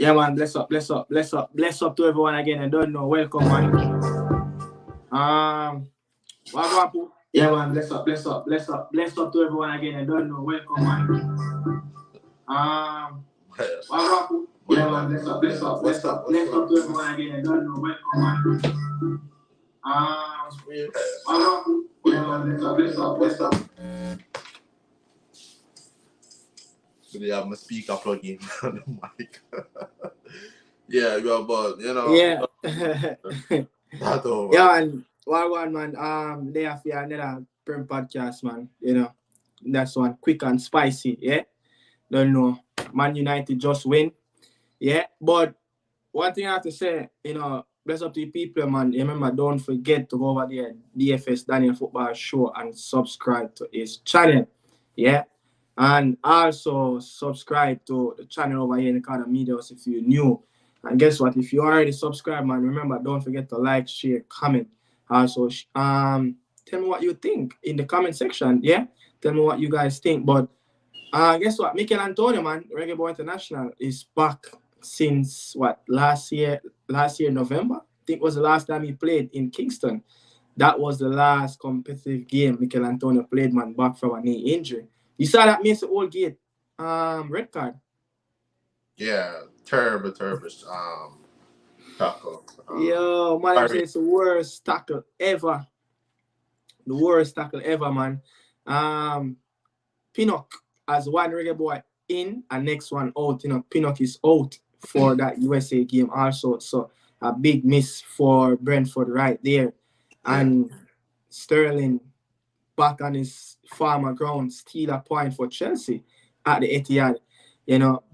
Yeah, man. Bless up, bless up, bless up, bless up to everyone again. I don't know. Welcome, man. What happened? Yeah, man. Bless up, bless up, bless up, bless up to everyone again. I don't know. Welcome, man. What happened? Yeah, man. Bless up, bless up, bless up, bless up to everyone again. I don't know. Welcome, man. What happened? Yeah, man. Bless up, bless up, bless up. So they have my speaker plug in on the mic. Yeah, but Yeah. That over. Yeah, and one man. They have another Prem podcast, man. That's one quick and spicy. Yeah. Don't know. Man United just win. Yeah. But one thing I have to say, bless up to the people, man. Remember, don't forget to go over there, DFS Daniel Football Show, and subscribe to his channel. Yeah. And also subscribe to the channel over here in the Carter Medias if you're new. And guess what? If you already subscribed, man, remember, don't forget to like, share, comment. Also, tell me what you think in the comment section. Yeah. Tell me what you guys think. But guess what? Mikel Antonio, man, Reggae Boy International, is back since last year November. I think was the last time he played in Kingston. That was the last competitive game Mikel Antonio played, man, back from a knee injury. You saw that Mason Oldgate red card. Yeah, terrible tackle. Yo, man, I'm saying it's the worst tackle ever. The worst tackle ever, man. Pinnock as one Reggae Boy in and next one out. Pinnock is out for that USA game also. So a big miss for Brentford right there. And Sterling back on his former ground, steal a point for Chelsea at the Etihad.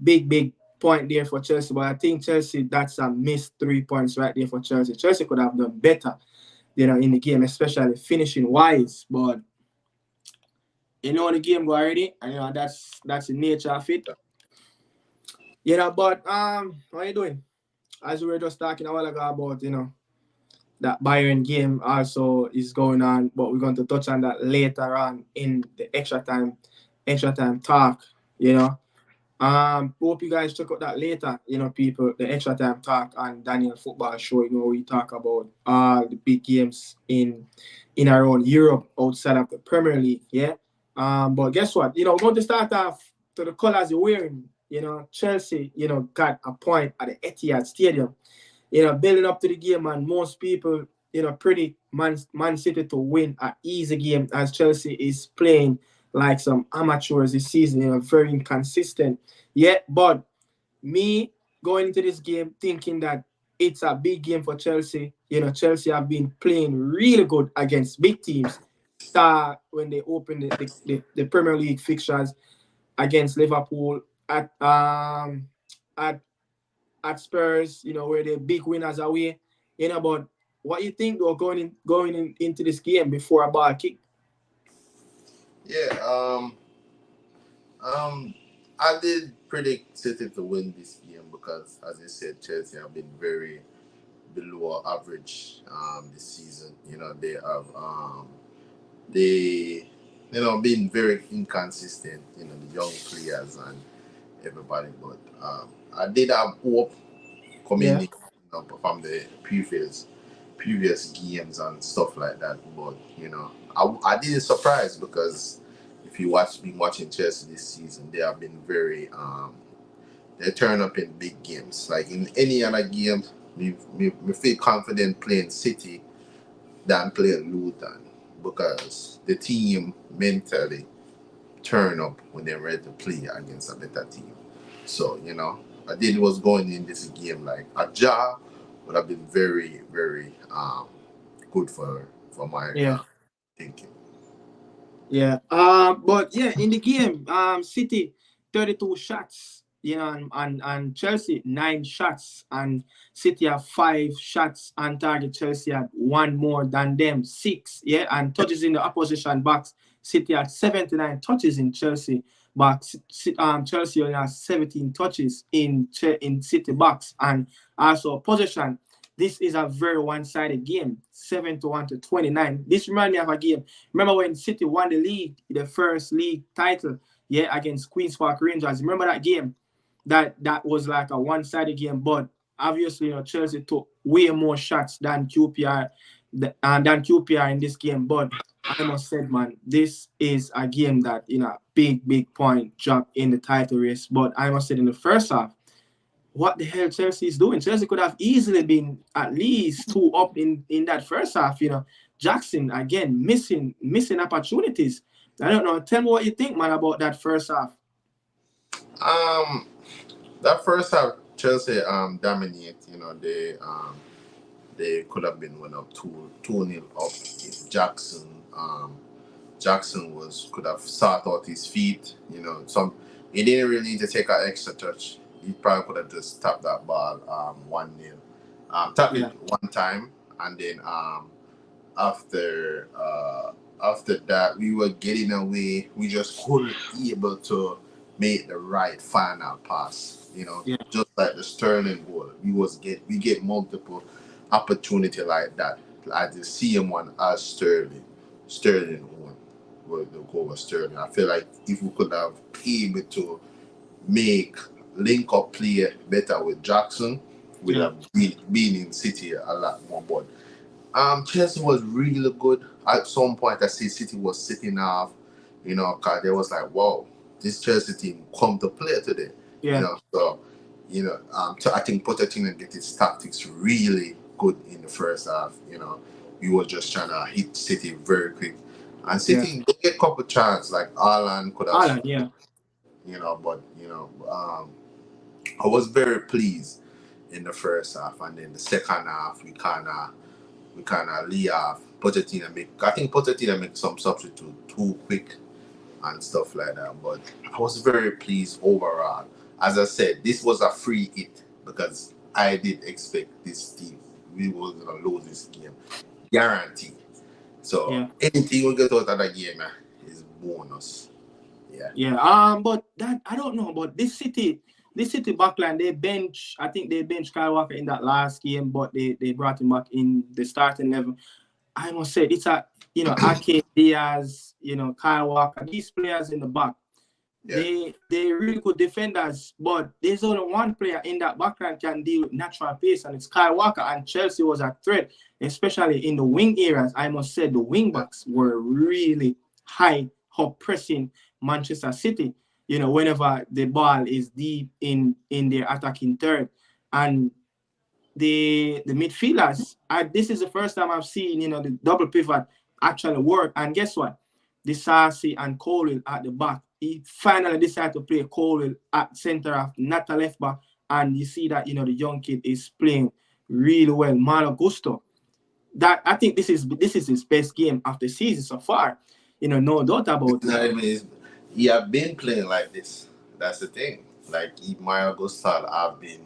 Big point there for Chelsea. But I think Chelsea, that's a missed 3 points right there for Chelsea. Chelsea could have done better, in the game, especially finishing wise. But the game go already, and that's the nature of it. But what are you doing? As we were just talking a while ago about, that Bayern game also is going on, but we're going to touch on that later on in the extra time talk. Hope you guys check out that later, people, the extra time talk on Daniel Football Show. We talk about all the big games in around Europe outside of the Premier League. Yeah. But guess what? We're going to start off to the colours you're wearing. Chelsea, got a point at the Etihad Stadium. Building up to the game, and most people, predict Man City to win an easy game as Chelsea is playing like some amateurs this season, very inconsistent. Yeah, but me going into this game thinking that it's a big game for Chelsea. Chelsea have been playing really good against big teams. When they open the Premier League fixtures against Liverpool at Spurs, where they're big winners away. But what you think though going into this game before a ball kick? Yeah, I did predict City to win this game because, as I said, Chelsea have been very below average this season. They have been very inconsistent. The young players and everybody, but I did have hope coming from the previous games and stuff like that. But I didn't surprise because if you been watching Chelsea this season, they have been very they turn up in big games. Like in any other game, we feel confident playing City than playing Luton because the team mentally turn up when they're ready to play against a better team. So I did was going in this game like a jaw would have been very, very good for my thinking. Yeah. But yeah, in the game, City 32 shots, and Chelsea 9 shots, and City have 5 shots on target. Chelsea had 1 more than them, 6. Yeah, and touches in the opposition box. City had 79 touches in Chelsea box. Chelsea only has 17 touches in City box, and also possession. This is a very one-sided game, 71-29. This reminds me of a game. Remember when City won the first league title, against Queen's Park Rangers? Remember that game? that was like a one-sided game. But obviously, Chelsea took way more shots than QPR, than QPR in this game. But I must say, man, this is a game that big point drop in the title race. But I must say, in the first half, what the hell Chelsea is doing? Chelsea could have easily been at least 2 up in that first half. Jackson again missing opportunities. I don't know. Tell me what you think, man, about that first half. Um, that first half, Chelsea dominate. They could have been 1 up, 2-0 up if Jackson could have sought out his feet. He didn't really need to take an extra touch. He probably could have just tapped that ball 1-0. Tapped it one time, and then after after that we were getting away. We just couldn't be able to make the right final pass. Just like the Sterling goal, we get multiple opportunity like that. I just see him one as Sterling won. The goal was Sterling. I feel like if we could have been able to make link up play better with Jackson, we'd have been in City a lot more. But Chelsea was really good. At some point, I see City was sitting off, because they was like, wow, this Chelsea team come to play today. Yeah. So, so I think Pochettino get his tactics really good in the first half. We were just trying to hit City very quick. And City get a couple chances, like Haaland could have, but, I was very pleased in the first half. And then the second half, we kind of lay off. I think Pochettino make some substitute too quick and stuff like that. But I was very pleased overall. As I said, this was a free hit because I did expect this team. We were going to lose this game. Guaranteed. So anything we get out of that game is bonus. Yeah. Yeah. But that I don't know. But this City backline, I think they benched Kyle Walker in that last game, but they brought him back in the starting level. I must say, it's Ake Diaz, Kyle Walker, these players in the back. Yeah. They really good defenders, but there's only one player in that backline can deal with natural pace, and it's Kyle Walker. And Chelsea was a threat, especially in the wing areas. I must say the wing backs were really high up pressing Manchester City. Whenever the ball is deep in their attacking third, and the midfielders. This is the first time I've seen the double pivot actually work. And guess what? Disasi and Colwell at the back. He finally decided to play Colwell at center half, not a left back. And you see that the young kid is playing really well. Malo Gusto. That I think this is his best game of the season so far. No doubt about it. He have been playing like this. That's the thing. Like Malo Gusto have been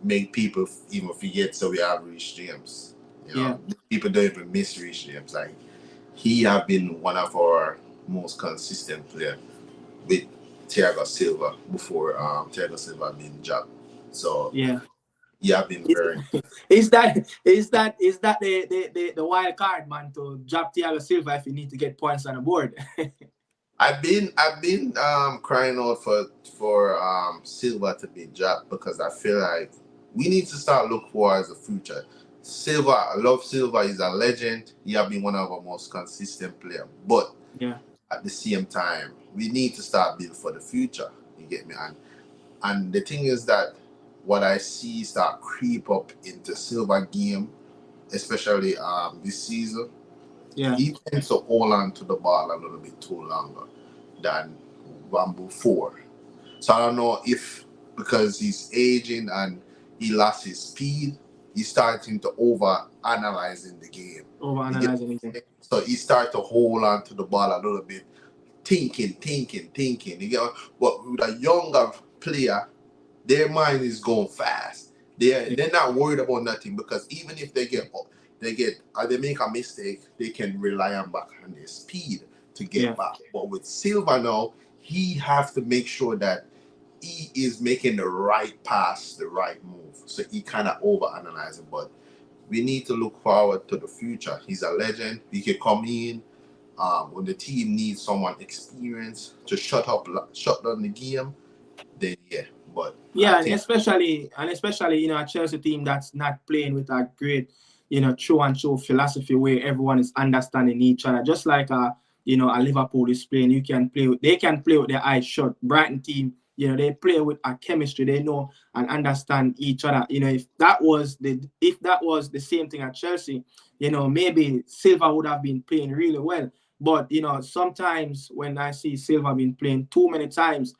make people even forget. So we have Reece James. People don't even miss Reece James. Like he have been one of our most consistent players with Thiago Silva before Thiago Silva been dropped. So he have been very. Is that the wild card, man, to drop Thiago Silva if you need to get points on the board? I've been crying out for Silva to be dropped because I feel like we need to start look towards the future. Silva, I love Silva. He's a legend. He has been one of our most consistent players. But at the same time, we need to start building for the future. You get me? And the thing is that what I see start creep up into Silva game, especially this season. Yeah. He tends to hold on to the ball a little bit too longer than before. So I don't know if because he's aging and he lost his speed, he's starting to over-analyzing the game. So he starts to hold on to the ball a little bit, thinking. But with a younger player, their mind is going fast. They're not worried about nothing because even if they make a mistake, they can rely on back on their speed to get back. But with Silva now, he has to make sure that he is making the right pass, the right move. So he kind of over-analyzing. But we need to look forward to the future. He's a legend. He can come in when the team needs someone experienced to shut down the game. Then But I Yeah, and think, especially a Chelsea team that's not playing with a great true and true philosophy where everyone is understanding each other. Just like a Liverpool is playing, they can play with their eyes shut. Brighton team, they play with a chemistry. They know and understand each other. If that was the same thing at Chelsea, maybe Silva would have been playing really well. But sometimes when I see Silva been playing too many times,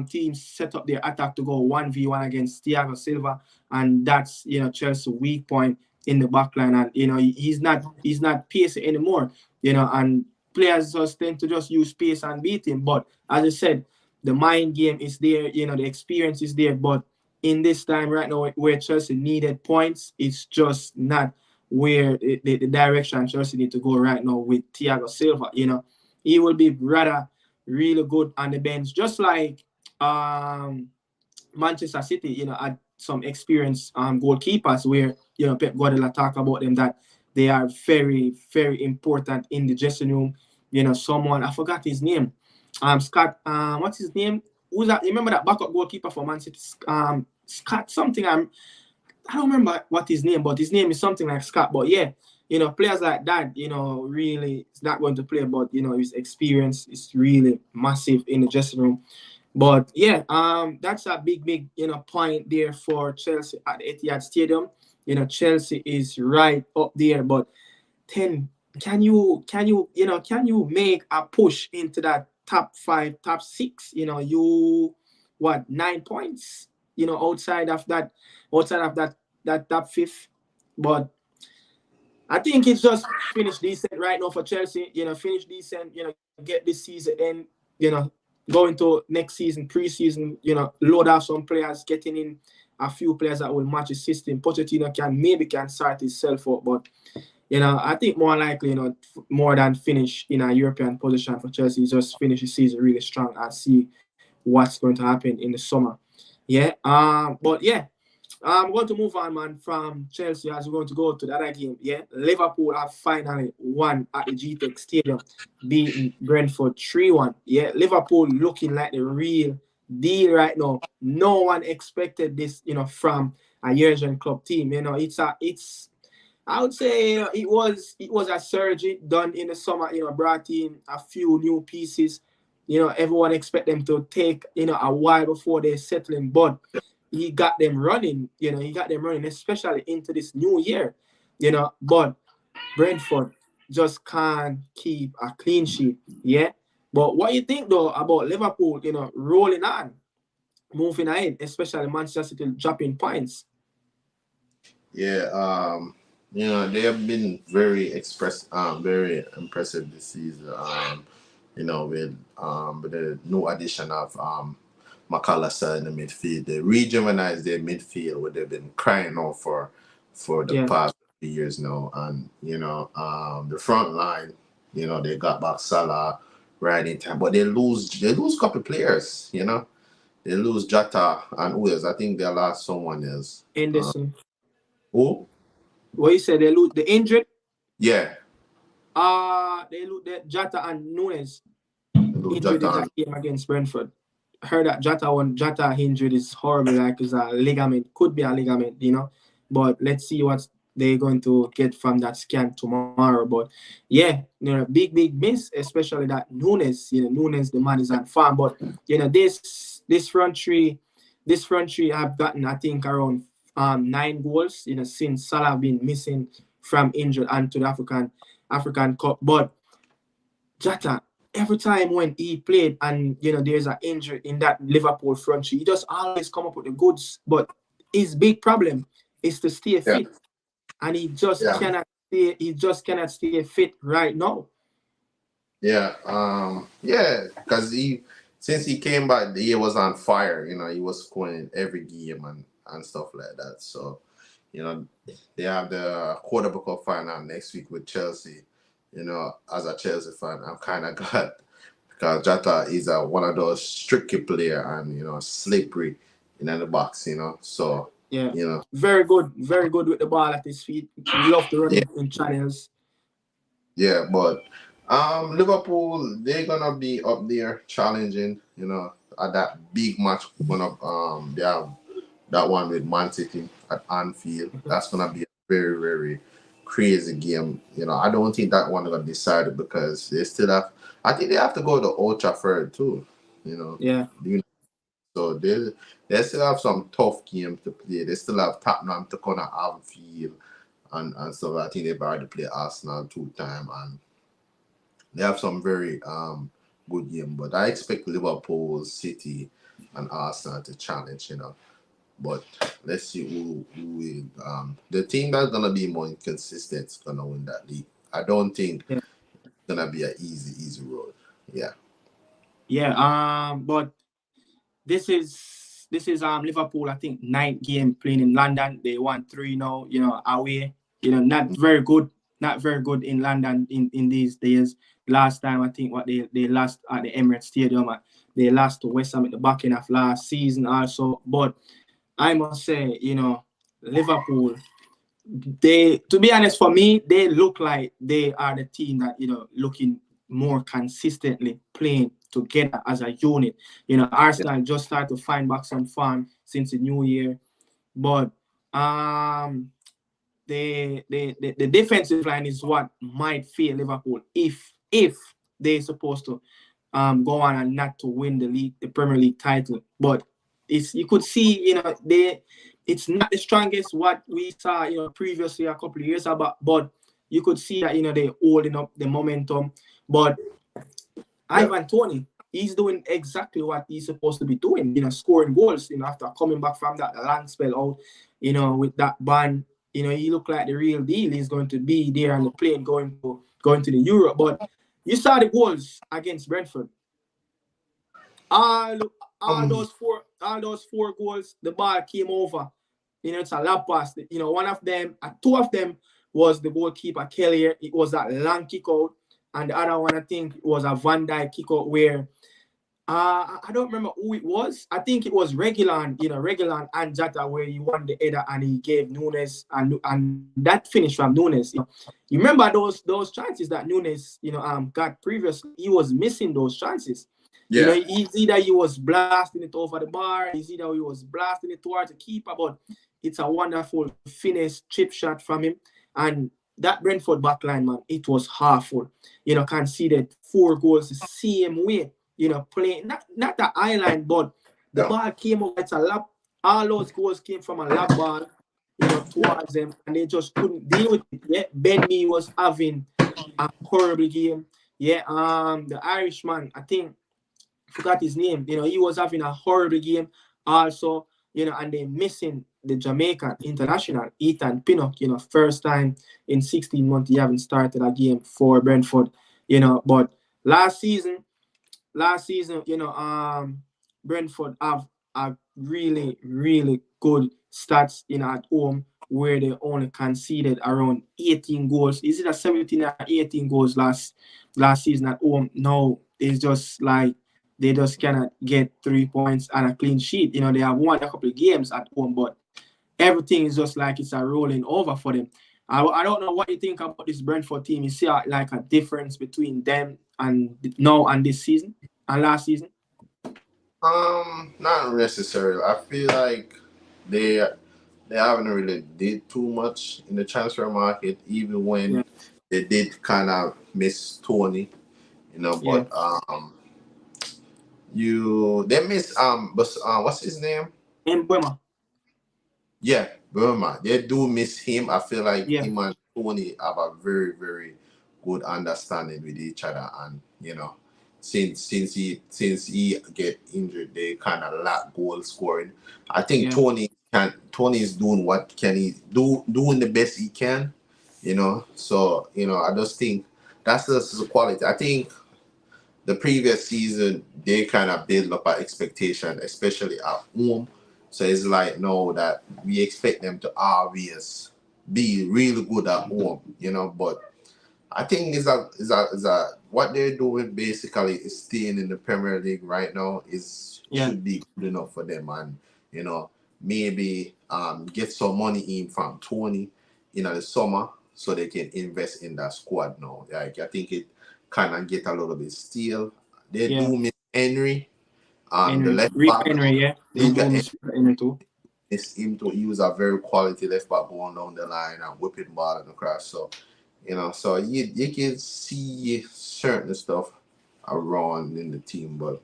teams set up their attack to go 1v1 against Thiago Silva, and that's Chelsea's weak point in the back line. And he's not pacey anymore, and players just tend to just use pace and beat him. But as I said, the mind game is there, the experience is there. But in this time right now where Chelsea needed points, it's just not where the direction Chelsea need to go right now with Thiago Silva. He will be rather really good on the bench, just like um Manchester City, had some experienced goalkeepers where Pep Guardiola talk about them that they are very very important in the dressing room. Someone I forgot his name, Scott. What's his name? Who's that? You remember that backup goalkeeper for Man City? Scott something. I don't remember what his name, but his name is something like Scott. But yeah, players like that, really is not going to play, but his experience is really massive in the dressing room. But yeah, that's a big, point there for Chelsea at the Etihad Stadium. Chelsea is right up there, but then can you make a push into that top five, top six? You what 9 points? Outside of that top fifth, but I think it's just finish decent right now for Chelsea. Finish decent. Get this season in. Go into next season, preseason. Load out some players, getting in a few players that will match the system. Pochettino can start himself up, but I think more likely, more than finish in a European position for Chelsea, just finish the season really strong and see what's going to happen in the summer. Yeah. But yeah, I'm going to move on, man, from Chelsea as we're going to go to the other game. Yeah, Liverpool have finally won at the GTEC Stadium, beating Brentford 3-1. Yeah, Liverpool looking like the real deal right now. No one expected this, from a European club team. It's I would say it was a surgery done in the summer. Brought in a few new pieces. Everyone expect them to take a while before they settle in, but he got them running. He got them running, especially into this new year. But Brentford just can't keep a clean sheet. Yeah. But what you think though about Liverpool? Rolling on, moving ahead, especially Manchester City dropping points. yeah, they have been very impressive this season. With the new addition of McAllister in the midfield, they rejuvenized their midfield, what they've been crying out for the Yeah. past few years now. And the front line, they got back Salah right in time, but they lose a couple players. They lose Jota and who else? I think they lost someone else. Anderson. Who? What you said? They lose the injured. Yeah, They lose the Jota and Nunes they lose injured in Jota. that game against Brentford. Heard that Jota injured is horrible, like it's a ligament, could be a ligament, But let's see what they're going to get from that scan tomorrow. But yeah, big miss, especially that Nunes. Nunes, the man is on farm. But this front three have gotten, I think, around 9 goals. Since Salah been missing from injured and to the African Cup. But Jota, every time when he played and there's an injury in that Liverpool front three, he just always come up with the goods. But his big problem is to stay Yeah, fit, and he just yeah, cannot stay. He just cannot stay fit right now. yeah. Because since he came back, he was on fire. He was scoring every game and stuff like that. So you know, they have the quarterback cup final next week with Chelsea. As a Chelsea fan, I'm kind of glad because Jota is one of those tricky player and slippery in the box. So Yeah, you know, very good with the ball at his feet. Love to run yeah, in channels. yeah. But Liverpool, they're gonna be up there challenging. at that big match going up. They have that one with Man City at Anfield. That's gonna be a very, very crazy game. I don't think that one gonna decide it because they still have. I think they have to go to Old Trafford too. Yeah. So they still have some tough games to play. They still have Tottenham to come to Anfield and stuff. I think they've already played Arsenal 2 times and they have some very good game. But I expect Liverpool, City, and Arsenal to challenge. But let's see who will. The team that's gonna be more inconsistent is gonna win that league. I don't think Yeah. it's gonna be an easy road. Yeah. Yeah. But this is Liverpool. I think ninth game playing in London. They won 3 now. Away. Not very good. Not very good in London in these days. Last time I think what they lost at the Emirates Stadium. They lost to West Ham at the back end of last season also. But I must say, Liverpool. To be honest, for me, they look like they are the team that looking more consistently playing together as a unit. Arsenal just started to find back some form since the new year, but the defensive line is what might fail Liverpool if they're supposed to go on and not to win the Premier League title. But you could see it's not the strongest what we saw previously a couple of years ago, but you could see that they're holding up the momentum. But Ivan Toney, he's doing exactly what he's supposed to be doing, scoring goals, after coming back from that long spell out, with that band, he looked like the real deal. He's going to be there on the plane going to the Europe. But you saw the goals against Brentford. All those four goals, the ball came over. It's a lob pass. One of them, two of them was the goalkeeper Kelly. It was that long kick out. And the other one, I think, was a Van Dijk kick out where I don't remember who it was. I think it was Reguilon and Jota where he won the header and he gave Nunes and that finish from Nunes. You remember those chances that Nunes got previously. He was missing those chances. Yeah. It's either he was blasting it over the bar, it's either he was blasting it towards the keeper, but it's a wonderful finish chip shot from him. And that Brentford backline, man, it was awful. Conceded 4 goals the same way. Playing not the island, but the ball came over. It's a lap. All those goals came from a lap ball, towards them, and they just couldn't deal with it. Yeah, Ben Mee was having a horrible game. Yeah, the Irishman, I think, forgot his name. He was having a horrible game also. And they missing the Jamaican international Ethan Pinnock. First time in 16 months he haven't started a game for Brentford. But last season, Brentford have a really, really good stats at home where they only conceded around 18 goals. Is it a 17 or 18 goals last season at home? No, it's just like they just cannot get 3 points and a clean sheet. They have won a couple of games at home, but everything is just like it's a rolling over for them. I don't know what you think about this Brentford team. You see like a difference between them and now and this season and last season? Not necessarily. I feel like they haven't really did too much in the transfer market, even when they did kind of miss Tony, But they miss what's his name? Mbeumo. Yeah, Burma. They do miss him. I feel like Yeah. him and Tony have a very, very good understanding with each other, and since he get injured, they kind of lack goal scoring. I think Tony is doing what can he doing the best he can, So I just think that's the quality. I think the previous season they kind of build up an expectation, especially at home. So it's like no, that we expect them to always be really good at home, But I think is a what they're doing basically is staying in the Premier League right now should be good enough for them, and maybe get some money in from Tony in the summer so they can invest in that squad now. Like I think it kind of get a little bit stale. They do miss Henry. The Henry, left Rick back, Henry, yeah. they Don't got almost Henry too. him to use a very quality left back going down the line and whipping ball and across. So, so you can see certain stuff around in the team, but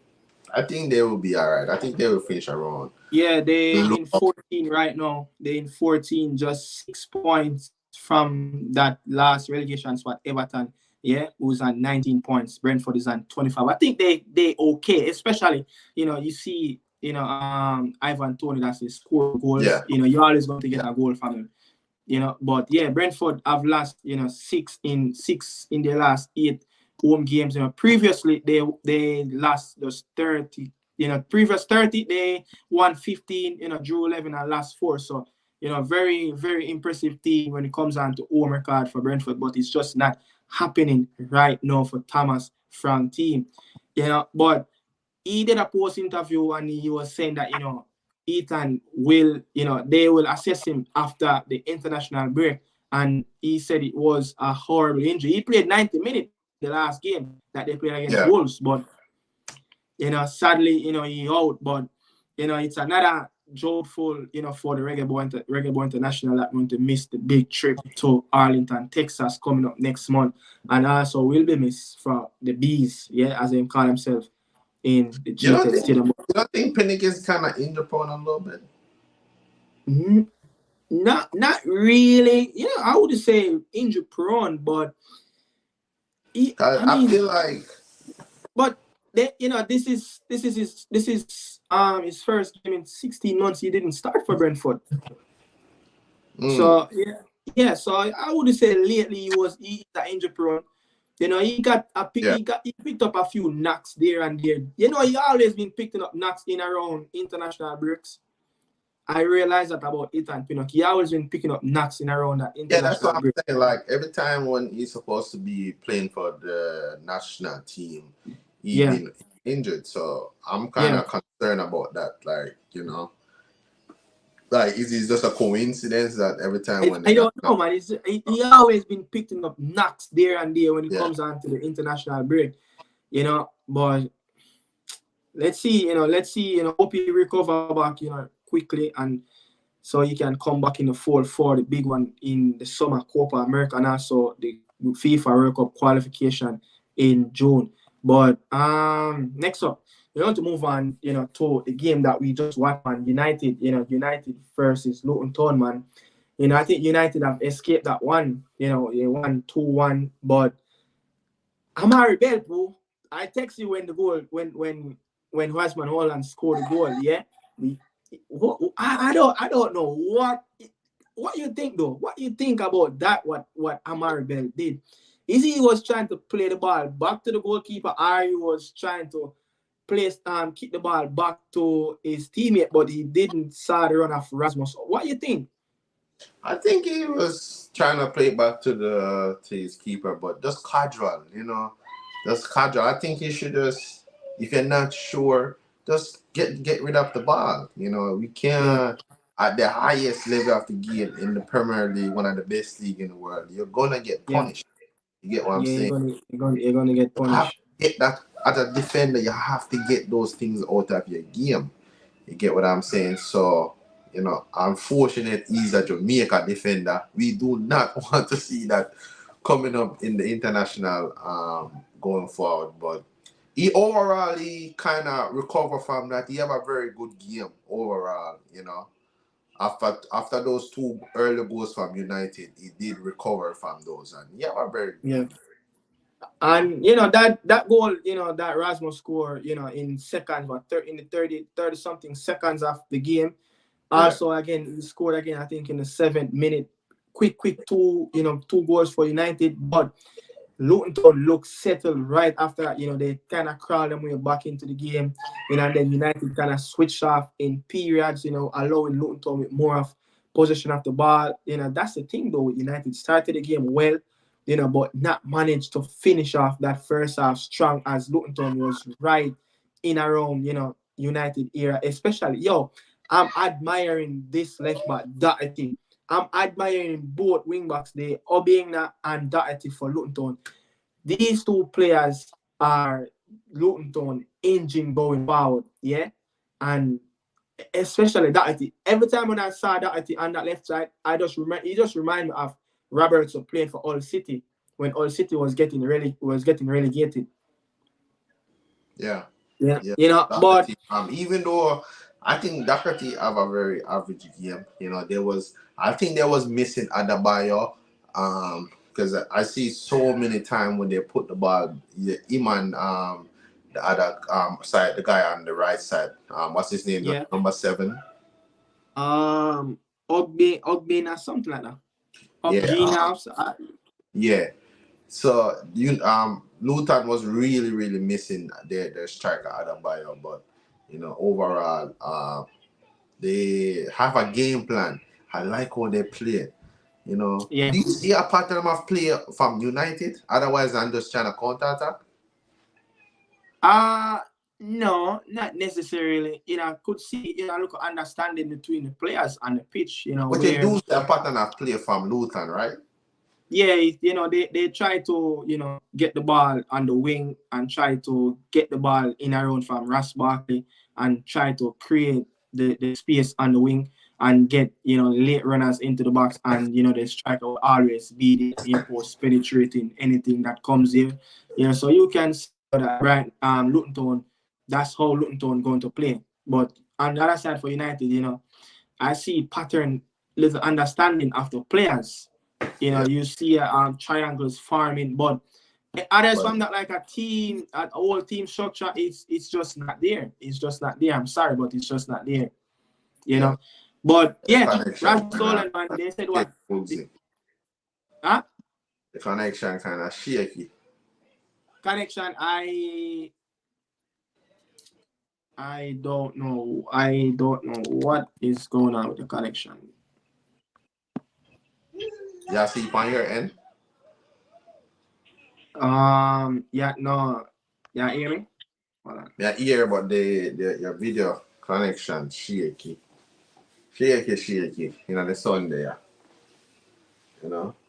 I think they will be all right. I think they will finish around. Yeah, they Low. in 14 right now. They in 14, just 6 points from that last relegation spot, Everton. Yeah, who's on 19 points. Brentford is on 25. I think they okay, especially you see Ivan Toney that's his score goals. Yeah. You're always going to get Yeah. a goal from him. But yeah, Brentford have lost, six in their last 8 home games. Previously they lost those 30. Previous 30 they won 15. Drew 11 and lost 4. So very very impressive team when it comes on to home record for Brentford. But it's just not happening right now for Thomas Frank team. But he did a post interview and he was saying that Ethan will they will assess him after the international break, and he said it was a horrible injury. He played 90 minutes the last game that they played against Yeah. Wolves, but sadly he out. But it's another joyful for the Reggae Boy International that going to miss the big trip to Arlington, Texas coming up next month, and also will be missed for the Bees, as they call themselves in the You don't GTEC think Stadium. you don't think Pinnock is kind of injury prone a little bit? Mhm. Not really. I would say injury prone, but I I mean, feel like but this is his first game in 16 months. He didn't start for Brentford, mm, so yeah. So I would say lately he's injury prone. yeah. He picked up a few knocks there and there. He always been picking up knocks in around international breaks. I realized that about Ethan Pinnock. He always been picking up knocks in around that Yeah, that's international what I'm break. saying. Like every time when he's supposed to be playing for the national team, he Yeah, been injured. So I'm kind yeah. of concerned about that. Like is it just a coincidence that every time when the I don't national, know, man. He always been picking up knocks there and there when it yeah, comes on to the international break. But let's see. Hope he recover back. Quickly, and so he can come back in the fold for the big one in the summer Copa America and also the FIFA World Cup qualification in June. But next up, we want to move on, to the game that we just watched, man. United versus Luton Town, man. I think United have escaped that one. They won 2-1. But Amari Bell, bro, I text you when the goal when Weissman Holland scored the goal. Yeah, we. I don't know what you think though. What you think about that? What Amari Bell did? Is he was trying to play the ball back to the goalkeeper, or he was trying to kick the ball back to his teammate, but he didn't saw the run of Rasmus. What you think? I think he was trying to play it back to his keeper, but just casual, just casual. I think he should just, if you're not sure, just get rid of the ball. We Yeah, can't at the highest level of the game in the Premier League, one of the best league in the world. You're gonna get yeah, punished. You get what I'm yeah. saying? You're gonna get You have to punished. get that as a defender. You have to get those things out of your game. You get what I'm saying? So, unfortunate he's a Jamaica defender. We do not want to see that coming up in the international going forward. But he kind of recovered from that. He have a very good game overall. After those 2 early goals from United, he did recover from those, and he have a very good Yeah. game. And that goal, that Rasmus score, in seconds, in the 30 something seconds of the game. Yeah. Also, again, he scored again, I think, in the 7th minute. Quick two goals for United. But Luton Town looked settled right after that. They kind of crawled them way back into the game. And then United kind of switched off in periods, allowing Luton Town with more of possession of the ball. That's the thing though. United started the game well, but not managed to finish off that first half strong as Luton Town was right in around, United era. Especially, I'm admiring this left back, Doherty. I'm admiring both wing backs, the Obiang and Doherty for Luton Town. These two players are Luton Town engine going forward, yeah, and especially that every time when I saw that on that left side, I just remember it just remind me of Robertson playing for Hull City when Hull City was getting relegated. Yeah. Yeah, Yeah. but Doherty, even though I think Doherty have a very average game, I think there was missing Adebayo, because I see so many times when they put the ball, him and the other side, the guy on the right side, what's his name, yeah, number 7. Ogbe or something like that. Yeah, House. yeah. So Luton was really really missing their striker Adebayo, but overall they have a game plan. I like how they play. Yeah. Do you see a pattern of play from United? Otherwise, I'm just trying to counter attack. No, not necessarily. Could see, look at understanding between the players and the pitch, But they where do see a pattern of play from Luton, right? yeah, they try to, get the ball on the wing and try to get the ball in around from Ross Barkley and try to create the space on the wing and get, late runners into the box, and, the striker will always be the impulse penetrating anything that comes here. So you can see that, right, Luton Town, that's how Luton Town going to play. But on the other side for United, I see pattern, little understanding of the players. You see triangles farming, but others from that, like a team, a whole team structure, it's just not there. It's just not there. I'm sorry, but it's just not there. But yeah, Rash Solomon, man, they said what? Huh? The connection kind of shaky. Connection, I don't know. I don't know what is going on with the connection. Yeah, see on your end. Yeah, no, yeah, hear me? Yeah, hear, but your video connection shaky. Shaky. The sun there.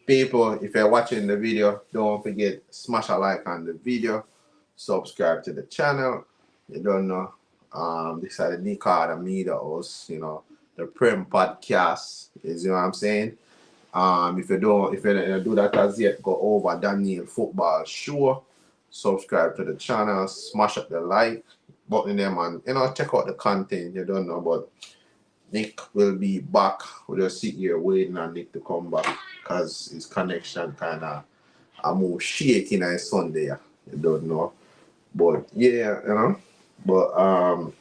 People, if you're watching the video, don't forget smash a like on the video, subscribe to the channel. You don't know, this is the new card of media house, the Prem podcast is, what I'm saying. If you don't do that as yet, go over Daniel Football Show, subscribe to the channel, smash up the like button there, man. Check out the content. You don't know, but Nick will be back. We'll just sit here waiting on Nick to come back because his connection kind of a more shaky on Sunday. You don't know, but yeah, But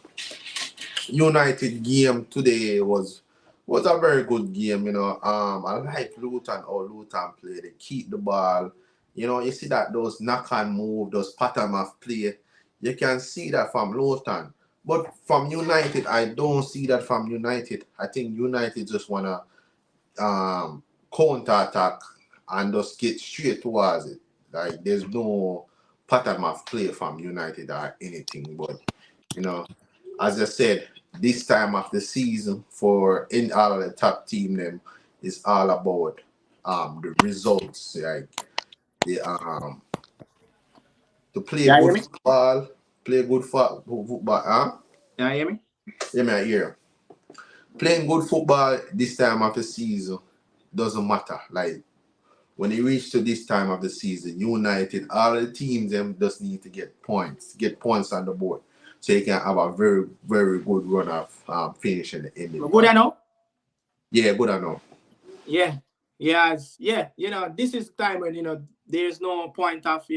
United game today was a very good game. I like Luton or Luton play. They keep the ball. You see that those knock and move, those pattern of play. You can see that from Luton. But from United, I don't see that from United. I think United just wanna counter attack and just get straight towards it. Like there's no pattern of play from United or anything. But as I said, this time of the season for in all of the top team them is all about the results. Like the to play Yeah, hear good me? football, play good football, Yeah, hear me? Yeah, me I hear. Playing good football this time of the season doesn't matter. Like when you reach to this time of the season, United, all the teams them just need to get points on the board, so you can have a very very good run of finishing in the Good, I know. Yeah, good I know. Yeah, yeah. This is the time when there's no point of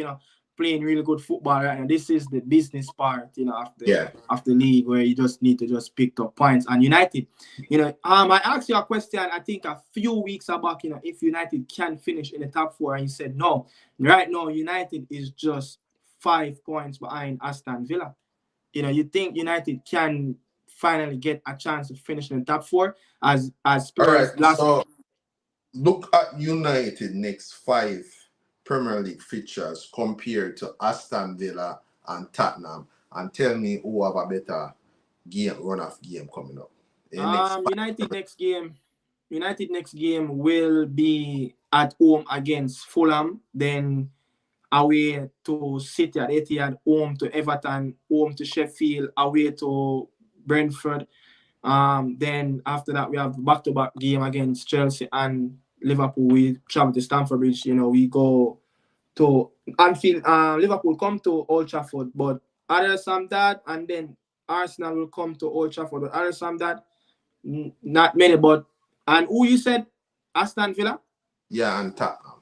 playing really good football right now. This is the business part, of the league where you just need to just pick up points. And United, I asked you a question I think a few weeks back, if United can finish in the top 4, and you said no. Right now, United is just 5 points behind Aston Villa. You think United can finally get a chance to finish in the top 4 as All right, Spurs last. so look at United next 5 Premier League fixtures compared to Aston Villa and Tottenham, and tell me who have a better run of game coming up. United next game will be at home against Fulham. Then away to City at Etihad, home to Everton, home to Sheffield, away to Brentford. Then after that, we have back-to-back game against Chelsea and Liverpool. We travel to Stamford Bridge. We go to Anfield. Liverpool come to Old Trafford, but other than that, and then Arsenal will come to Old Trafford. But other than that, not many. But and who you said? Aston Villa. Yeah, and Tottenham.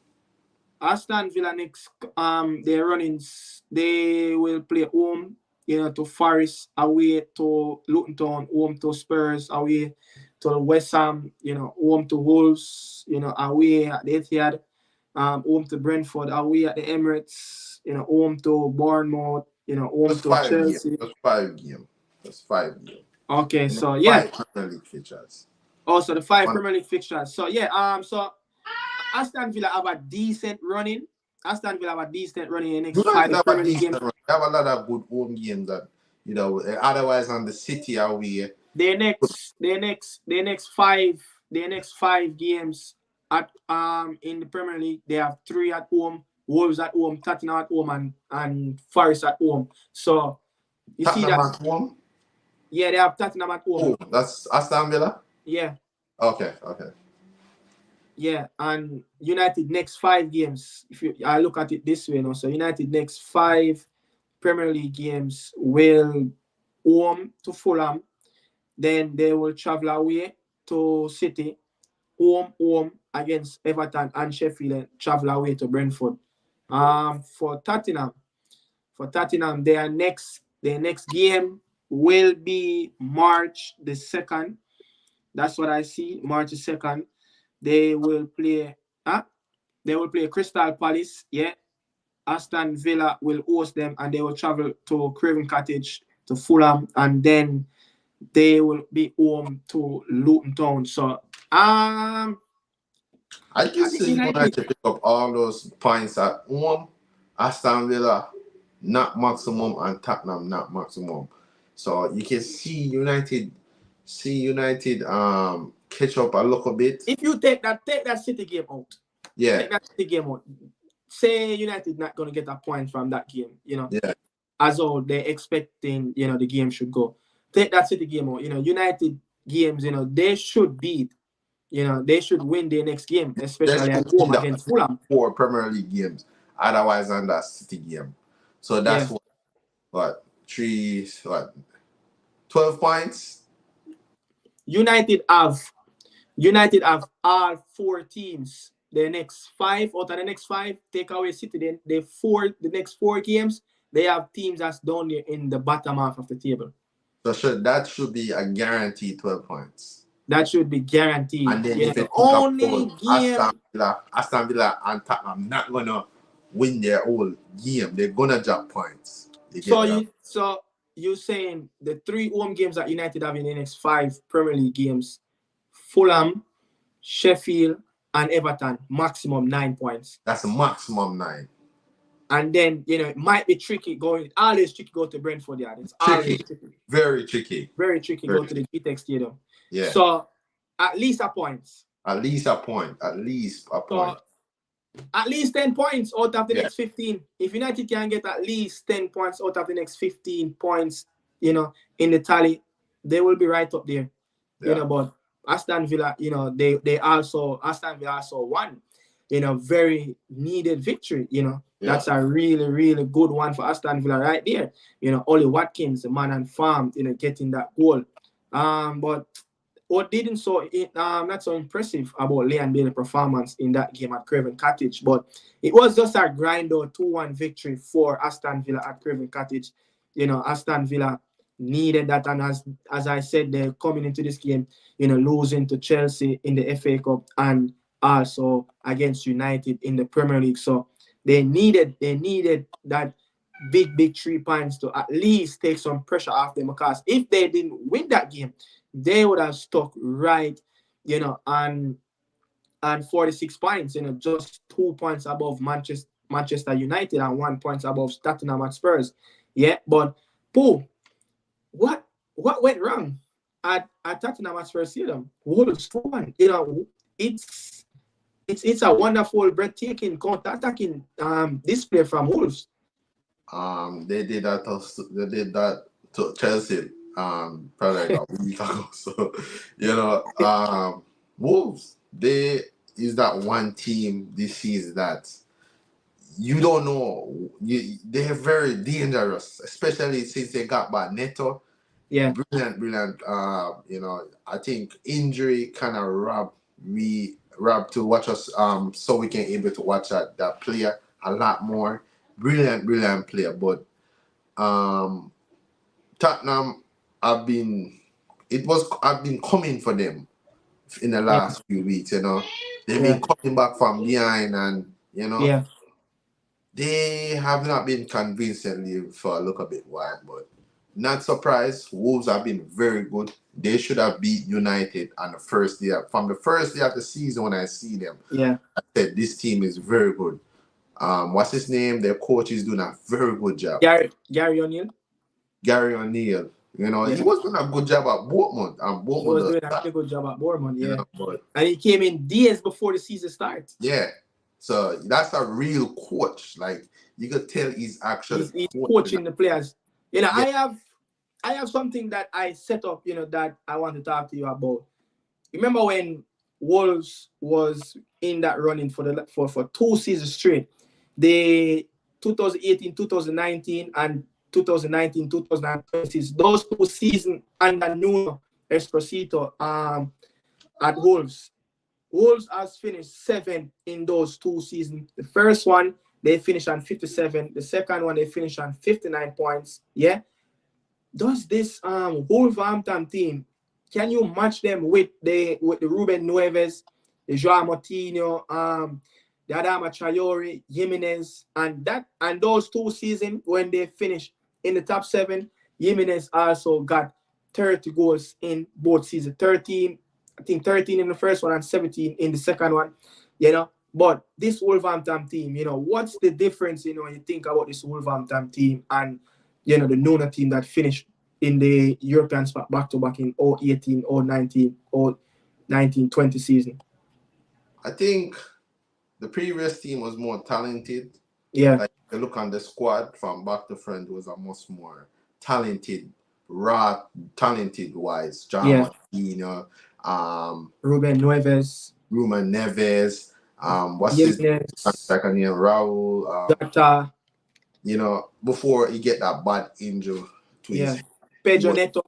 Aston Villa next. They're running. They will play home. To Forest, away to Luton Town, home to Spurs, away to West Ham. Home to Wolves. Away at the Etihad. Home to Brentford, away at the Emirates. Home to Bournemouth. Home That's to 5 games. Chelsea. That's 5 games. That's 5 games. Okay, so yeah. 5 Premier League fixtures. Also the 5 Premier League fixtures. So yeah. So Aston Villa have a decent running. Aston Villa have a decent running in the next 5 Premier League games. They have a lot of good home games that otherwise on the City away. Their next five games at in the Premier League, they have 3 at home, Wolves at home, Tottenham at home, and Forest at home. So you Tottenham see that at home? Yeah, they have Tottenham at home. Oh, that's Aston Villa? Yeah. Okay. Yeah, and United next 5 games. I look at it this way, so United next 5 Premier League games will home to Fulham, then they will travel away to City, home against Everton and Sheffield, and travel away to Brentford. For Tottenham, their next game will be March the 2nd. That's what I see. March the 2nd. They will play Crystal Palace. Yeah. Aston Villa will host them and they will travel to Craven Cottage to Fulham, and then they will be home to Luton Town. So I just see United pick up all those points at home. Aston Villa not maximum and Tottenham not maximum. So you can see United catch up a little bit. If you take that City game out. Yeah. Take that City game out. Say United not gonna get a point from that game, Yeah. as all they're expecting, the game should go. Take that City game out. United games, they should beat. They should win their next game, especially at home against Fulham. 4 Premier League games, otherwise on that City game. So that's 12 points. United have all 4 teams. The next 5 out of the next 5, take away City. Then the next 4 games, they have teams that's down there in the bottom half of the table. So that should be a guaranteed 12 points. That should be guaranteed. And then if only game Aston Villa and Tottenham not gonna win their whole game, they're gonna drop points. So you're saying the 3 home games that United have in the next 5 Premier League games: Fulham, Sheffield, and Everton, maximum 9 points. That's a maximum 9. And then it might be tricky always tricky go to Brentford. Yeah, it's always tricky. Very tricky. Very tricky go to the GTEC Stadium. Yeah. So at least a point. At least a point. So, at least 10 points out of the next 15. If United can get at least 10 points out of the next 15 points, in the tally, they will be right up there. Yeah. But Aston Villa, Aston Villa also won, very needed victory, That's a really, really good one for Aston Villa right there. Ollie Watkins, the man and farm, getting that goal. But what didn't not so impressive about Leon Bailey's performance in that game at Craven Cottage, but it was just a grind out 2-1 victory for Aston Villa at Craven Cottage. Aston Villa needed that, and as I said, they're coming into this game, losing to Chelsea in the FA Cup and also against United in the Premier League. So they needed that big 3 points to at least take some pressure off them, because if they didn't win that game, they would have stuck right, on 46 points, just 2 points above Manchester United and 1 point above Tottenham at Spurs. Yeah, but what went wrong at Tottenham at Spurs Stadium? Wolves won. It's it's a wonderful, breathtaking, counter-attacking display from Wolves. They did that. They did that to Chelsea. Probably like a week ago. So, Wolves. They is that one team this season that you don't know. They're very dangerous, especially since they got back Neto. Yeah. Brilliant. I think injury kind of robbed to watch us. So we can able to watch that player a lot more. Brilliant player. But Tottenham, I've been coming for them in the last few weeks. They've been coming back from behind, and they have not been convincingly for a little bit while, but not surprised. Wolves have been very good. They should have beat United on the first day. From the first day of the season when I see them, I said this team is very good. What's his name? Their coach is doing a very good job. Gary O'Neill. Gary O'Neill. He was doing a good job at Bournemouth. He was doing a really good job at Bournemouth, but, and he came in days before the season starts. Yeah. So that's a real coach. Like you could tell he's actually he's coaching the players. I have something that I set up, that I want to talk to you about. Remember when Wolves was in that running for 2 seasons straight? The 2018, 2019, and 2019, 2020, those 2 seasons under Nuno Esposito at Wolves. Wolves has finished 7th in those 2 seasons. The first one, they finished on 57. The second one, they finished on 59 points. Yeah. Does this Wolverhampton team, can you match them with the Ruben Neves, the Joao Moutinho, the Adama Traore, Jimenez, and those 2 seasons when they finished in the top 7, Jimenez also got 30 goals in both seasons. 13 in the first one and 17 in the second one. But this Wolverhampton team, what's the difference, when you think about this Wolverhampton team and the Nuno team that finished in the European spot back-to-back in 2018, 2019, 2019-20 season? I think the previous team was more talented. Yeah. Like, if you look on the squad from back to front, was a much more talented, talented-wise. John Martino, Ruben Neves. What's his second name? Raul. Before he get that bad injury to his head. Pedro Neto.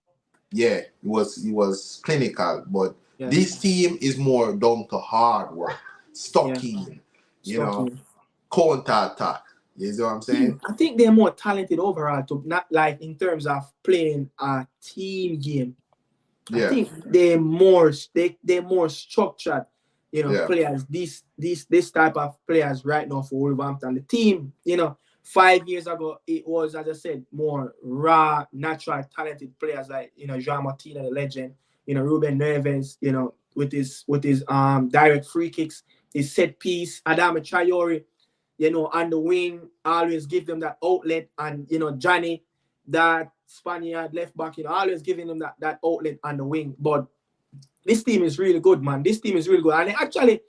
Yeah, he was clinical, but this team is more down to hard work, stocking, counter attack. You know what I'm saying? I think they're more talented overall, to not like in terms of playing a team game. I think they're more structured, players. This type of players right now for Wolverhampton. The team, 5 years ago, it was, as I said, more raw, natural, talented players like, Joao Martino, the legend, Ruben Neves, with his direct free kicks, his set piece, Adama Traore, on the wing, always give them that outlet, and, Johnny, that Spaniard left back, always giving them that outlet on the wing. But this team is really good, man. This team is really good. And actually,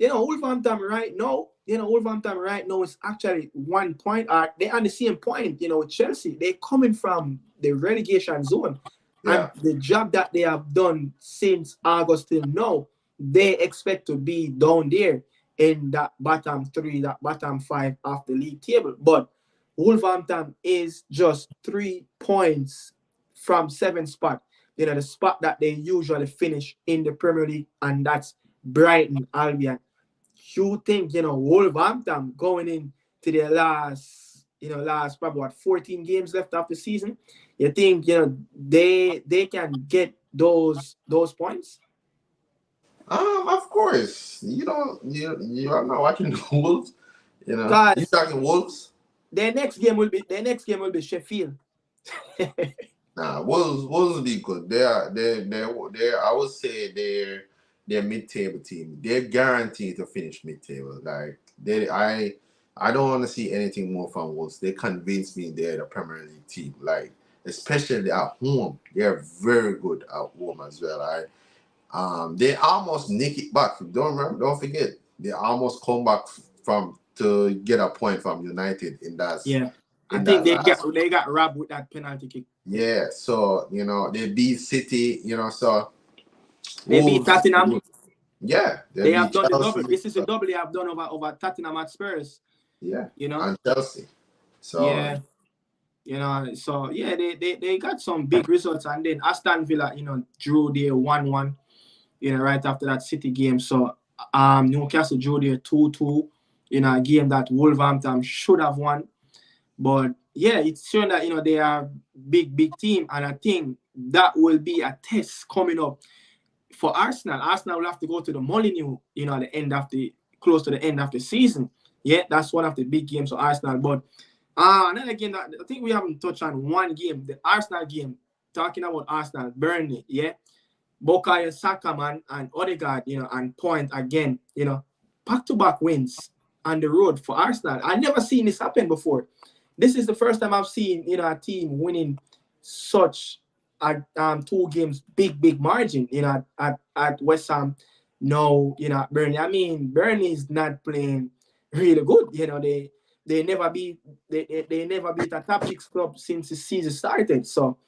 Wolverhampton right now is actually 1 point. They're on the same point, with Chelsea. They're coming from the relegation zone. And the job that they have done since August till now, they expect to be down there in that bottom 3, that bottom 5 of the league table. But Wolverhampton is just 3 points from 7th spot. The spot that they usually finish in the Premier League, and that's Brighton Albion. You think, Wolverhampton going into their last probably 14 games left of the season, you think, they can get those points? Of course. You are not watching the Wolves. You talking Wolves? Their next game will be Sheffield. Nah, Wolves will be good. They're I would say they're mid-table team. They're guaranteed to finish mid-table. Like I don't want to see anything more from Wolves. They convinced me they're the Premier League team. Like, especially at home, they're very good at home as well. They almost nick it back. Don't forget, they almost come back from to get a point from United Yeah. I in think that last. they got robbed with that penalty kick. Yeah, so they beat City, so They beat Wolves, Tottenham. yeah, they They have beat done the double. Chelsea, This is a double they have done over Tottenham at Spurs. yeah, You know. and Chelsea. So Yeah. So yeah, they got some big results, and then Aston Villa, drew their 1-1, right after that City game. So Newcastle drew their 2-2, a game that Wolverhampton should have won. But yeah, it's showing that they are big team, and I think that will be a test coming up for Arsenal. Arsenal will have to go to the Molineux, at the end of the close to the end of the season. Yeah, that's one of the big games for Arsenal. But another game that I think we haven't touched on, one game, the Arsenal game. Talking about Arsenal, Burnley, yeah. Bukayo Saka, man, and Odegaard, and Point again, back-to-back wins on the road for Arsenal. I never seen this happen before. This is the first time I've seen, a team winning such two games, big margin, at West Ham. No, Burnley. I mean, Burnley is not playing really good. They never beat they never beat a top six club since the season started. So,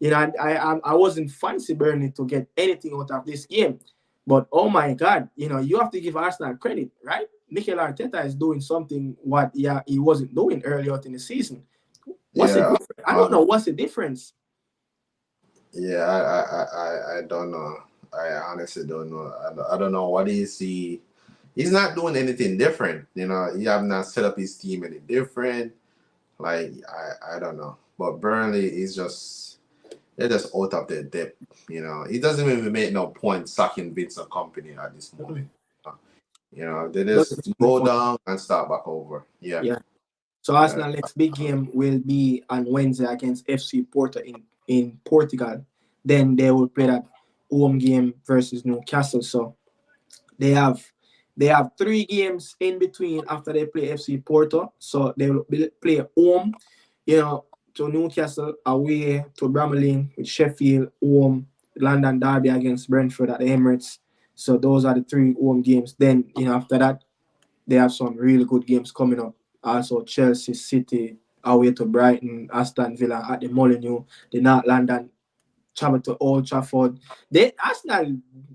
I wasn't fancy Burnley to get anything out of this game. But oh my God, you have to give Arsenal credit, right? Mikel Arteta is doing something what he wasn't doing earlier in the season. What's the yeah, difference? I don't know what's the difference. yeah, I don't know. I honestly don't know. I don't know what is he. He's not doing anything different. He have not set up his team any different. Like I don't know. But Burnley is just they're just out of their depth. It doesn't even make no point sacking Vincent Company at this moment. They just go down and start back over. Yeah. Yeah. So Arsenal next big game will be on Wednesday against FC Porto in Portugal. Then they will play that home game versus Newcastle. So they have 3 games in between after they play FC Porto. So they will play home, to Newcastle, away to Bramley with Sheffield, home, London Derby against Brentford at the Emirates. So those are the 3 home games. Then, after that, they have some really good games coming up. Also, Chelsea, City, away to Brighton, Aston Villa at the Molineux, the North London, travel to Old Trafford. The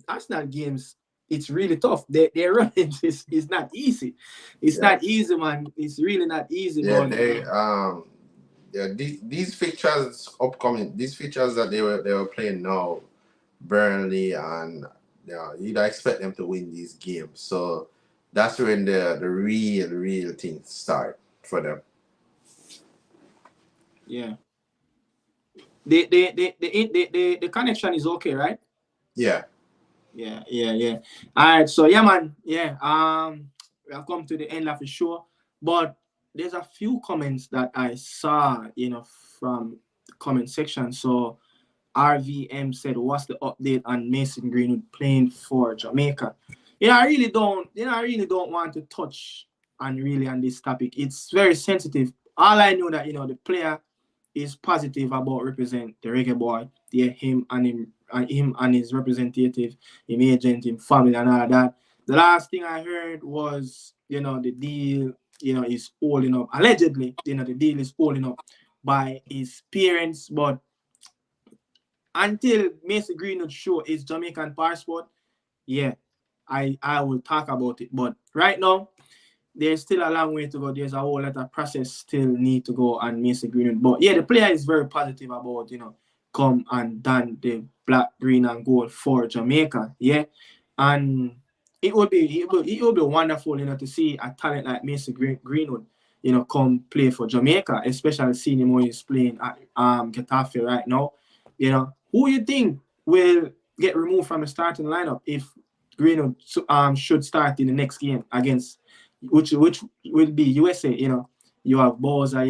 Arsenal games, it's really tough. Their running is not easy. It's not easy, man. It's really not easy. Yeah, But these fixtures upcoming, these fixtures that they were playing now, Burnley and you'd expect them to win these games. So that's when the real things start for them. yeah, the connection is okay, right? Yeah. Yeah. All right, so yeah, man. Yeah. We have come to the end of the show, but there's a few comments that I saw, from the comment section. So RVM said, "What's the update on Mason Greenwood playing for Jamaica?" I really don't. I really don't want to touch on this topic. It's very sensitive. All I know that the player is positive about represent the reggae boy, him and his representative, him agent, him family, and all that. The last thing I heard was, the deal, is holding up. Allegedly, the deal is holding up by his parents, but until Mason Greenwood show his Jamaican passport, yeah, I will talk about it. But right now, there's still a long way to go. There's a whole lot of process still need to go on Mason Greenwood. But yeah, the player is very positive about, come and don the black, green, and gold for Jamaica. Yeah. And it would be wonderful, to see a talent like Mason Greenwood, come play for Jamaica, especially seeing him when he's playing at Getafe right now. Who you think will get removed from the starting lineup if Greenwood should start in the next game against which will be USA. You have Boza,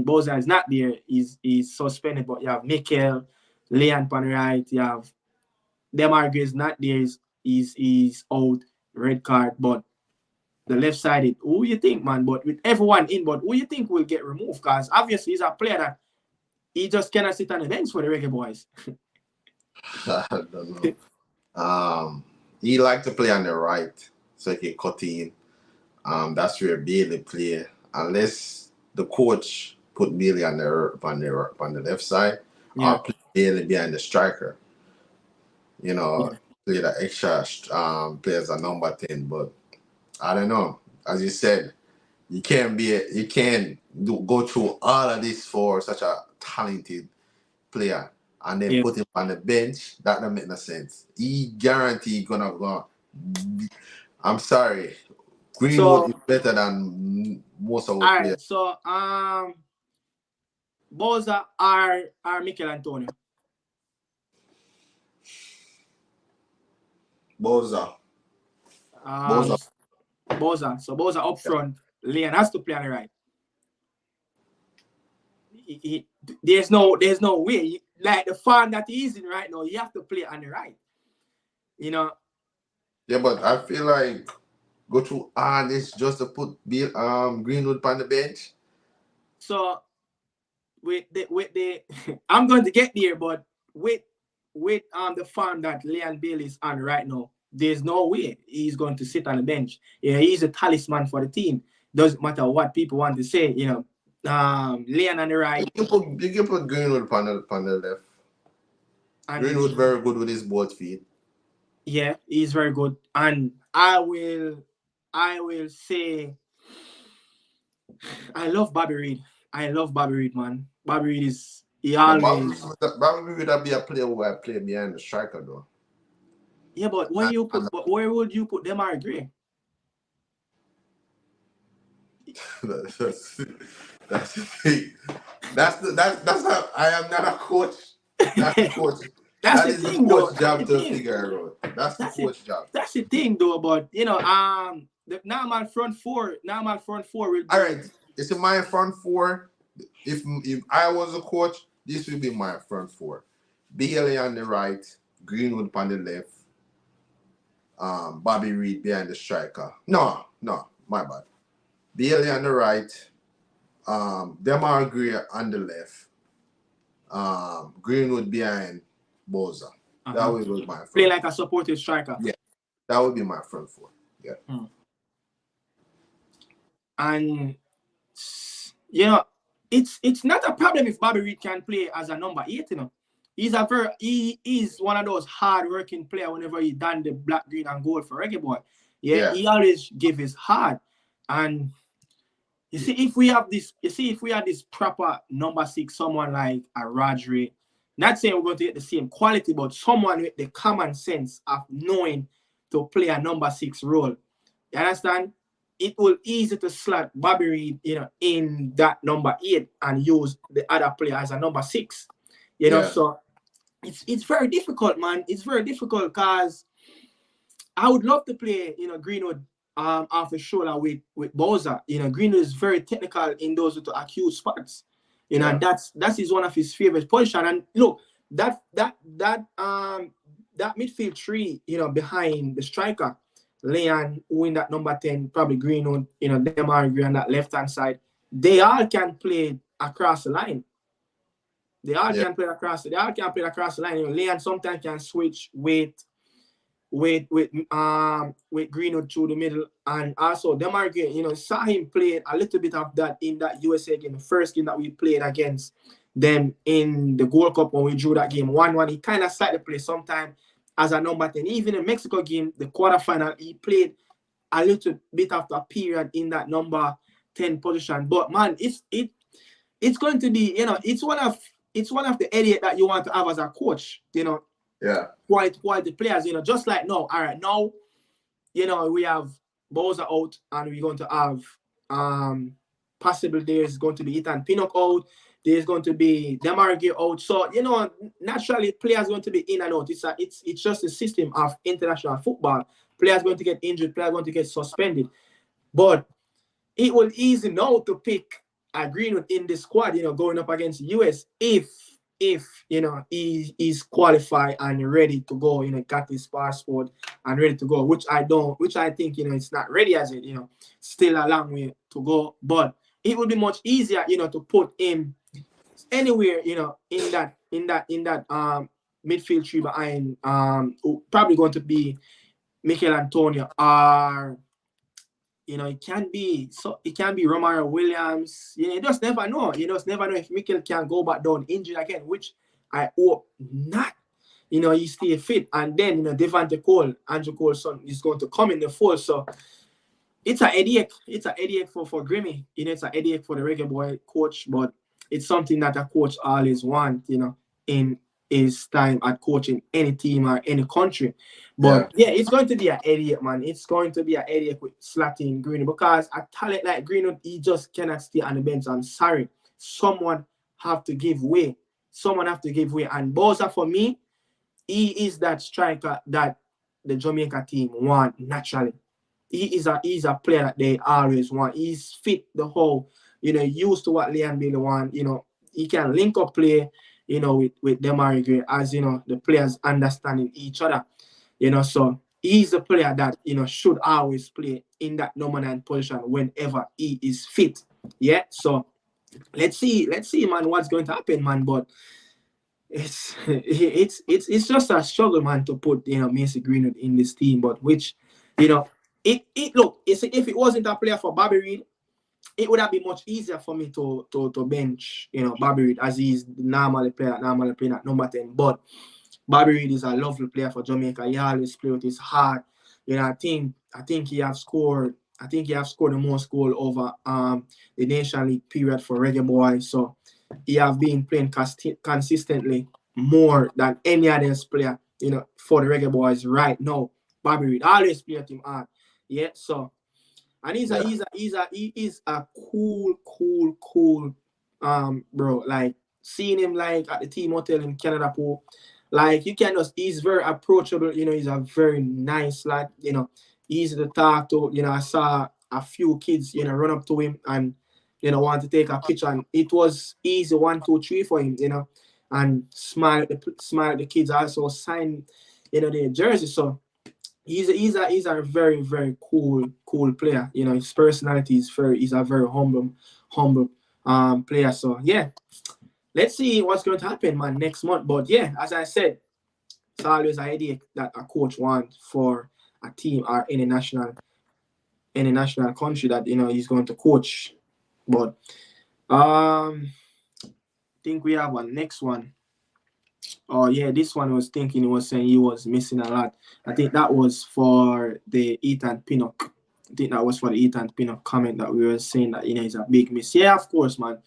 Boza is not there, he's suspended, but you have Mikel, Leon Panright, you have Demar Gray is not there, he's out, red card, but the left sided, who you think, man? But with everyone in, but who you think will get removed? Because obviously he's a player that he just cannot sit on the bench for the Reggae Boys. I don't know. He liked to play on the right, so he can cut in. That's where Bailey play. Unless the coach put Bailey on the left side, Yeah. or play Bailey behind the striker. You know, Yeah. play the extra players a number 10. But I don't know. As you said, you can't go through all of this for such a talented player and then Yeah. put him on the bench. That don't make no sense. He guarantee gonna go. I'm sorry. Greenwood So is better than most of our all players. right. So Boza are Mikel Antonio. Boza. Um Boza. Boza. So Boza up Yeah. front. Leon has to play on the right. There's no way. Like the farm that he is in right now, you have to play on the right. You know. Yeah, but I feel like go through all this just to put Greenwood on the bench. So with the I'm going to get there, but with the farm that Leon Bailey is on right now, there's no way he's going to sit on the bench. Yeah, he's a talisman for the team. Doesn't matter what people want to say, Leon on the right. You can put Greenwood on the left. And Greenwood very good with his both feet. yeah, he's very good. And I will say I love Bobby Reid. I love Bobby Reid, man. Bobby Reid is he But always Bobby would be a player who I play behind the striker though. yeah, but where would you put Demar Gray? that's the thing. That's how I am not a coach. That's the coach. That's That the is the thing, though. coach job to figure out. That's the coach job. That's the thing, though. But the normal front four will be. All right, it's in my front four. If I was a coach, this would be my front four. Bailey on the right, Greenwood on the left, Bobby Reid behind the striker. No, my bad. Bailey on the right, Demar Gray on the left, Greenwood behind Boza. That would be my front. Play like a supportive striker. Yeah, that would be my front four. Yeah. And it's not a problem if Bobby Reid can play as a number 8. He is one of those hard-working players. Whenever he done the black, green, and gold for Reggae Boy, he always give his heart. And you see, if we have this proper number 6, someone like a Rodri, not saying we're going to get the same quality, but someone with the common sense of knowing to play a number 6 role. You understand? It will easy to slot Bobby Reid, in that number 8 and use the other player as a number 6. So it's very difficult, man. It's very difficult because I would love to play, Greenwood off the shoulder with Boza. Greenwood is very technical in those with the acute spots. And that is one of his favorite position. And look, that midfield three, behind the striker, Leon, who in that number 10, probably Greenwood, Demar Gray on that left-hand side, they all can play across the line. They all can play across the line. Leon sometimes can switch with Greenwood through the middle, and also Demar Gray, saw him play a little bit of that in that USA game, the first game that we played against them in the Gold Cup when we drew that game 1-1. He kind of started to play sometime as a number 10. Even in the Mexico game, the quarterfinal, he played a little bit of a period in that number 10 position. But man, it's going to be, it's one of the idiots that you want to have as a coach, quality players, just like now. All right, now, we have Boza out, and we're going to have possibly there's going to be Ethan Pinnock out. There's going to be Demar Gray out. So, naturally players going to be in and out. It's just a system of international football. Players going to get injured, players going to get suspended. But it will easy now to pick a Greenwood in the squad, going up against the US if he's qualified and ready to go, got his passport and ready to go, which I think, it's not ready as it, still a long way to go. But it would be much easier, to put him anywhere, in that midfield tree behind, probably going to be Mikel Antonio, or it can be Romaro Williams. You just never know. You just never know if Mikel can go back down injured again, which I hope not. He stay fit, and then Devante Cole, Andrew Cole's son, is going to come in the fold. So it's a headache. It's a headache for Grimmy. It's a headache for the Reggae Boy coach, but it's something that a coach always want, in his time at coaching any team or any country. But yeah, it's going to be a headache, man. It's going to be a headache with Slatty and Greenwood, because a talent like Greenwood, he just cannot stay on the bench. I'm sorry. Someone have to give way. Someone have to give way. And Boza, for me, he is that striker that the Jamaica team want naturally. He's a player that they always want. He's fit the whole, used to what Leon Bailey want. He can link up play, with Demari Gray, as the players understanding each other. So he's a player that should always play in that number 9 position whenever he is fit. Yeah. So let's see, man, what's going to happen, man. But it's just a struggle, man, to put Mason Greenwood in this team. But which, if it wasn't a player for Bobby Reid, it would have been much easier for me to bench Bobby Reid, as he's normally playing at number 10. But Bobby Reid is a lovely player for Jamaica. He always play with his heart. I think he have scored. I think he have scored the most goal over the Nation League period for Reggae Boy. So he have been playing consistently more than any other player, for the Reggae Boys right now. Bobby Reid always play with him hard. Yeah. So, and he is a cool bro. Like, seeing him like at the team hotel in Canada Pool. Like, you can just, he's very approachable, he's a very nice lad, easy to talk to. I saw a few kids, run up to him and, want to take a picture, and it was easy 1, 2, 3 for him, and smile at the kids, also sign, their jersey. So he's a very, very cool player. His personality is he's a very humble player. So yeah. Let's see what's going to happen, man, next month. But yeah, as I said, it's always an idea that a coach wants for a team or any national country that he's going to coach. But I think we have one next one. Oh yeah, this one was thinking, he was saying he was missing a lot. I think that was for the Ethan Pinnock. I think that was for the Ethan Pinnock comment that we were saying that he's a big miss. Yeah, of course, man.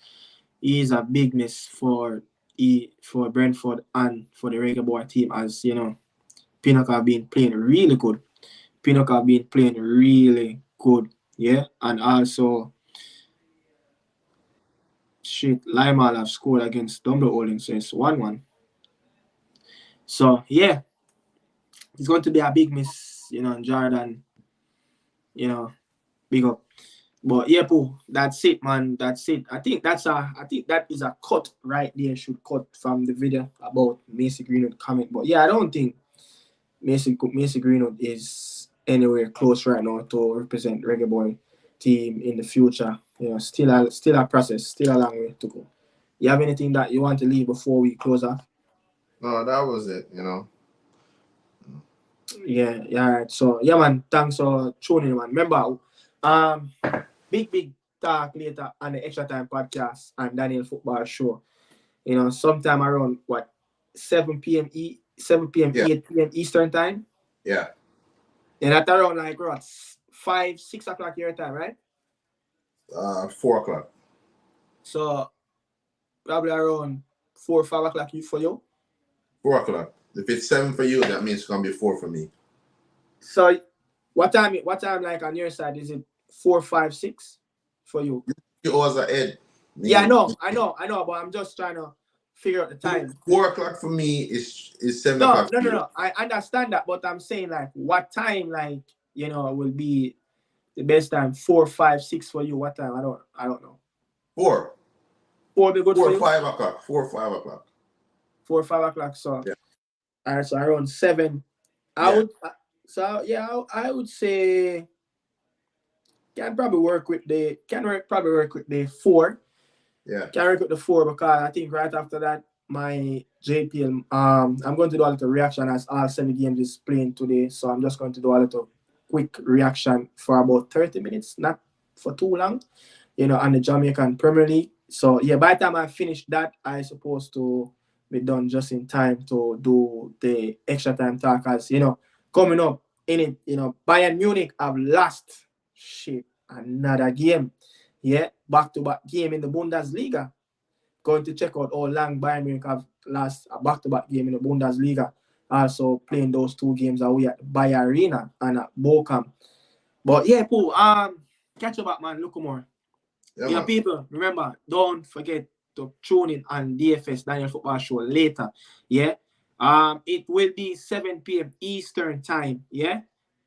He is a big miss for Brentford and for the Reggae Boy team, as Pinnock have been playing really good. Yeah, and also Limal have scored against Dumble Holding, so it's 1-1. So yeah, it's going to be a big miss, Jordan. Big up. But yeah, Pooh, that's it, man. That's it. I think that is a cut right there. Should cut from the video about Macy Greenwood comment. But yeah, I don't think Macy Greenwood is anywhere close right now to represent Reggae Boy team in the future. Still a process, still a long way to go. You have anything that you want to leave before we close off? No, that was it. Yeah. So yeah, man. Thanks for tuning in, man. Remember, big talk later on the Extra Time podcast and Daniel Football Show. Sometime around 7 p.m. 8 p.m. Eastern time. Yeah. And at around like 5, 6 o'clock your time, right? 4 o'clock. So probably around 4 or 5 o'clock for you. 4 o'clock. If it's 7 for you, that means it's gonna be 4 for me. So what time like on your side? Is it 4, 5, 6 for you? You always ahead. Yeah, I know, but I'm just trying to figure out the time. 4 o'clock for me is 7 o'clock. No. I understand that, but I'm saying like what time, like, will be the best time. 4, 5, 6 for you. What time? I don't know. 4. 4 be good 4 for you? 5 o'clock. 4 5 o'clock. 4 5 o'clock. So yeah. All right, so around 7. I would say can probably work with the 4. Yeah. Can work with the 4 because I think right after that my JPL. I'm going to do a little reaction as all 7 games is playing today. So I'm just going to do a little quick reaction for about 30 minutes, not for too long, on the Jamaican Premier League. So yeah, by the time I finish that, I supposed to be done just in time to do the extra time talk as coming up in it, Bayern Munich have lost shit another game. Yeah, back-to-back game in the Bundesliga. Going to check out how long Bayern Munich have lost a back-to-back game in the Bundesliga. Also playing those 2 games away at Bayer Arena and at Bochum. But yeah, Pooh, catch you back, man. Look more. Yeah, man. People, remember, don't forget to tune in on DFS Daniel Football Show later. Yeah. It will be 7 p.m. Eastern time. Yeah.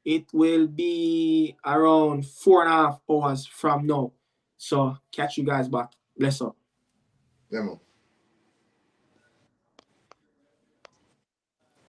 It will be around 4.5 hours from now. So catch you guys back. Bless up. Yeah, man.